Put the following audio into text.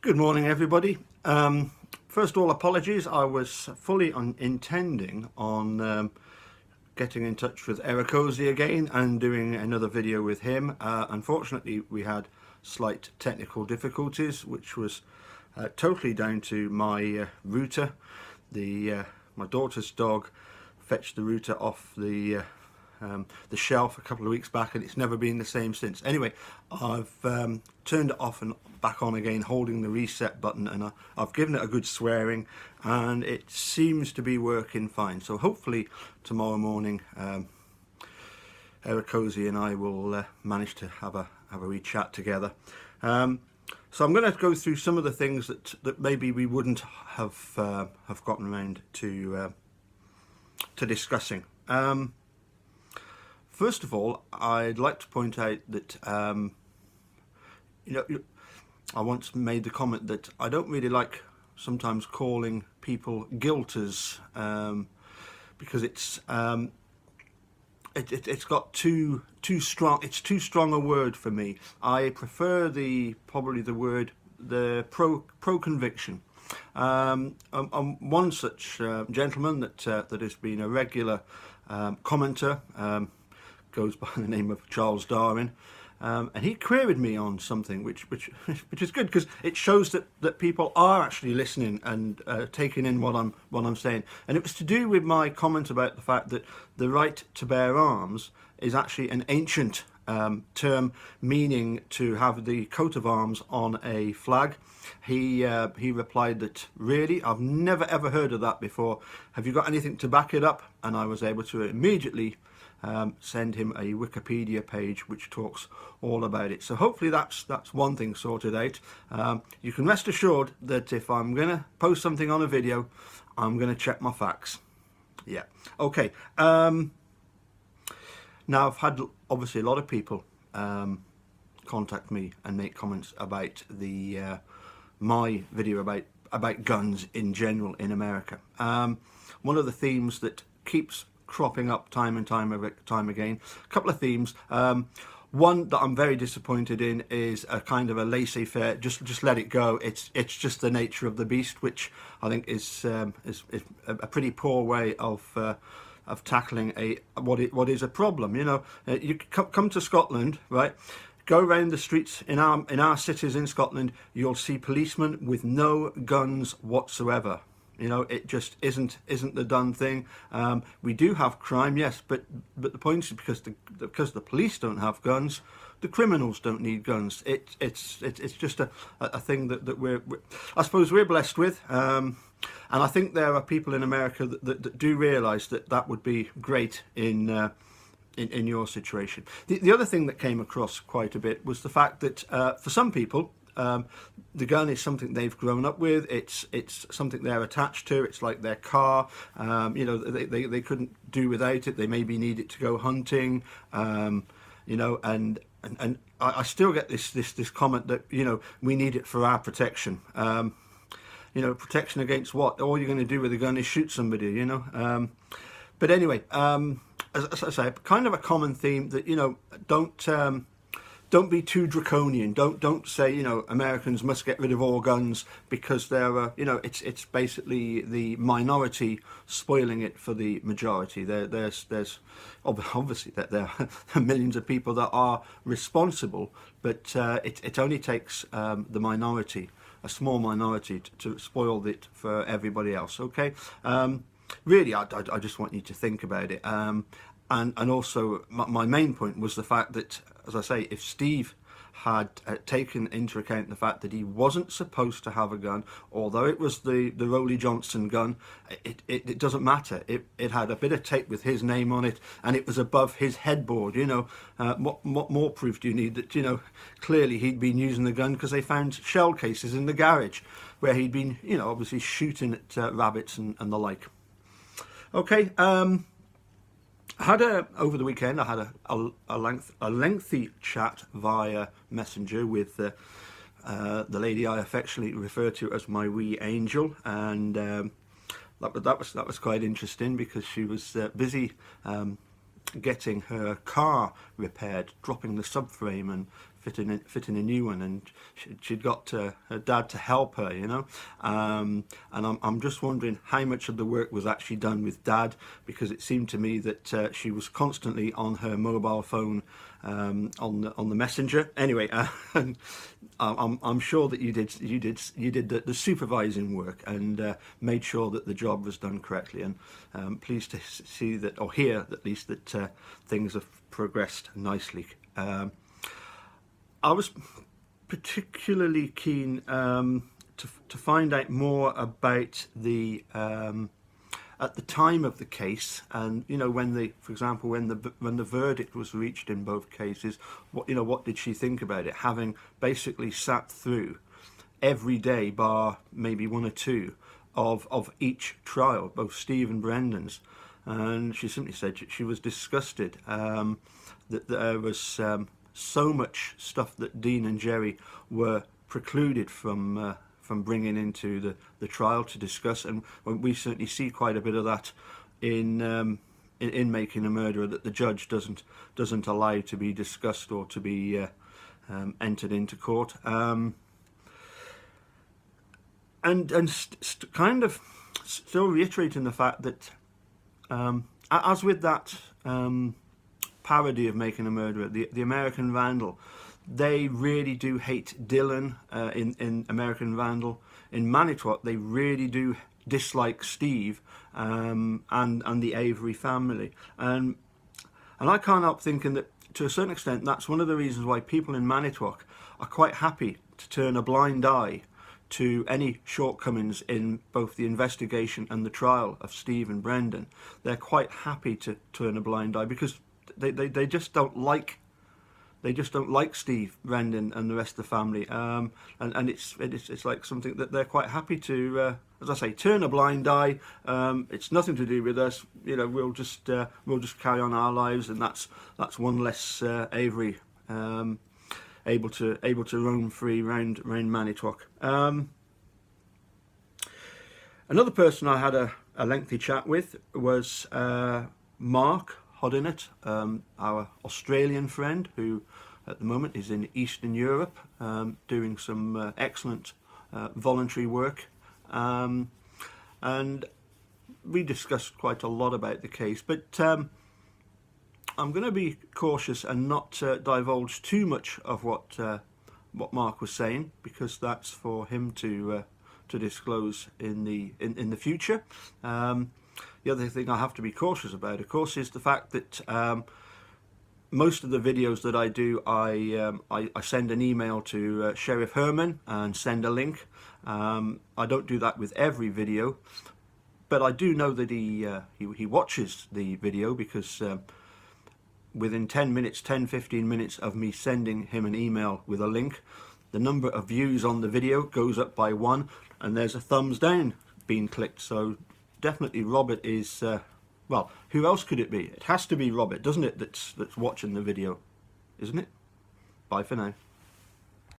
Good morning, everybody. First of all, apologies. I was fully intending on getting in touch with Ericozy again and doing another video with him. Unfortunately, we had slight technical difficulties, which was totally down to my router. My daughter's dog fetched the router off the shelf a couple of weeks back, and it's never been the same since. Anyway, I've turned it off and back on again, holding the reset button, and I've given it a good swearing, and it seems to be working fine. So hopefully tomorrow morning Ericozy and I will manage to have a wee chat together. So I'm going to go through some of the things that maybe we wouldn't have gotten around to discussing. First of all, I'd like to point out that I once made the comment that I don't really like sometimes calling people guilters, because it's got too strong. It's too strong a word for me. I prefer probably the word pro conviction. One such gentleman that has been a regular commenter goes by the name of Charles Darwin, and he queried me on something which is good, because it shows that people are actually listening and taking in what I'm saying. And it was to do with my comment about the fact that the right to bear arms is actually an ancient term, meaning to have the coat of arms on a flag. He replied that, really, I've never ever heard of that before. Have you got anything to back it up? And I was able to immediately send him a Wikipedia page which talks all about it. So hopefully that's one thing sorted out. You can rest assured that if I'm going to post something on a video, I'm going to check my facts. Yeah. Okay. Now, I've had obviously a lot of people contact me and make comments about my video about guns in general in America. One of the themes that keeps cropping up time and time again, a couple of themes. One that I'm very disappointed in is a kind of a laissez-faire, just let it go. It's just the nature of the beast, which I think is a pretty poor way of tackling what is a problem. You know, you come to Scotland, right? Go around the streets in our cities in Scotland, you'll see policemen with no guns whatsoever. You know, it just isn't the done thing. We do have crime, yes, but the point is because the police don't have guns, the criminals don't need guns. It's just a thing that I suppose we're blessed with, and I think there are people in America that do realise that would be great in your situation. The other thing that came across quite a bit was the fact that for some people, the gun is something they've grown up with. It's something they're attached to. It's like their car. They couldn't do without it. They maybe need it to go hunting. And I still get this comment that we need it for our protection. Protection against what? All you're going to do with a gun is shoot somebody. But anyway, as I say, kind of a common theme that don't be too draconian. Don't say Americans must get rid of all guns, because they're it's basically the minority spoiling it for the majority. There's obviously that there are millions of people that are responsible, but it only takes the minority, a small minority, to spoil it for everybody else. Okay. Really, I just want you to think about it. And also, my main point was the fact that, as I say, if Steve had taken into account the fact that he wasn't supposed to have a gun, although it was the Rolly Johnson gun, it doesn't matter. It had a bit of tape with his name on it, and it was above his headboard. What more proof do you need that clearly he'd been using the gun, because they found shell cases in the garage where he'd been obviously shooting at rabbits and the like. Okay. Over the weekend, I had a lengthy chat via Messenger with the lady I affectionately refer to as my wee angel, and that was quite interesting, because she was busy getting her car repaired, dropping the subframe and fit in a new one, and she'd got her dad to help her, you know. And I'm just wondering how much of the work was actually done with Dad, because it seemed to me that she was constantly on her mobile phone, on the messenger. Anyway, I'm sure that you did the supervising work and made sure that the job was done correctly. And pleased to see that, or hear at least, that things have progressed nicely. I was particularly keen to find out more about the at the time of the case, and you know, for example, when the verdict was reached in both cases, what did she think about it, having basically sat through every day, bar maybe one or two, of each trial, both Steve and Brendan's. And she simply said she was disgusted that there was so much stuff that Dean and Jerry were precluded from bringing into the trial to discuss, and we certainly see quite a bit of that in Making a Murderer, that the judge doesn't allow to be discussed or to be entered into court. Kind of still reiterating the fact that, as with that parody of Making a Murderer, the American Vandal, they really do hate Dylan in American Vandal. In Manitowoc, they really do dislike Steve and the Avery family. And I can't help thinking that, to a certain extent, that's one of the reasons why people in Manitowoc are quite happy to turn a blind eye to any shortcomings in both the investigation and the trial of Steve and Brendan. They're quite happy to turn a blind eye because they just don't like Steve, Brendan, and the rest of the family, and it's like something that they're quite happy to, as I say, turn a blind eye. It's nothing to do with us, you know. We'll just carry on our lives, and that's one less Avery able to roam free round Manitowoc. Another person I had a lengthy chat with was Mark Hodinet, our Australian friend, who at the moment is in Eastern Europe doing some excellent voluntary work, and we discussed quite a lot about the case, but I'm going to be cautious and not divulge too much of what Mark was saying, because that's for him to disclose in the future. The other thing I have to be cautious about, of course, is the fact that most of the videos that I do, I send an email to Sheriff Herman and send a link. I don't do that with every video, but I do know that he watches the video, because within 10-15 minutes of me sending him an email with a link, the number of views on the video goes up by 1, and there's a thumbs down being clicked. So definitely Robert is, well, who else could it be? It has to be Robert, doesn't it, that's watching the video, isn't it? Bye for now.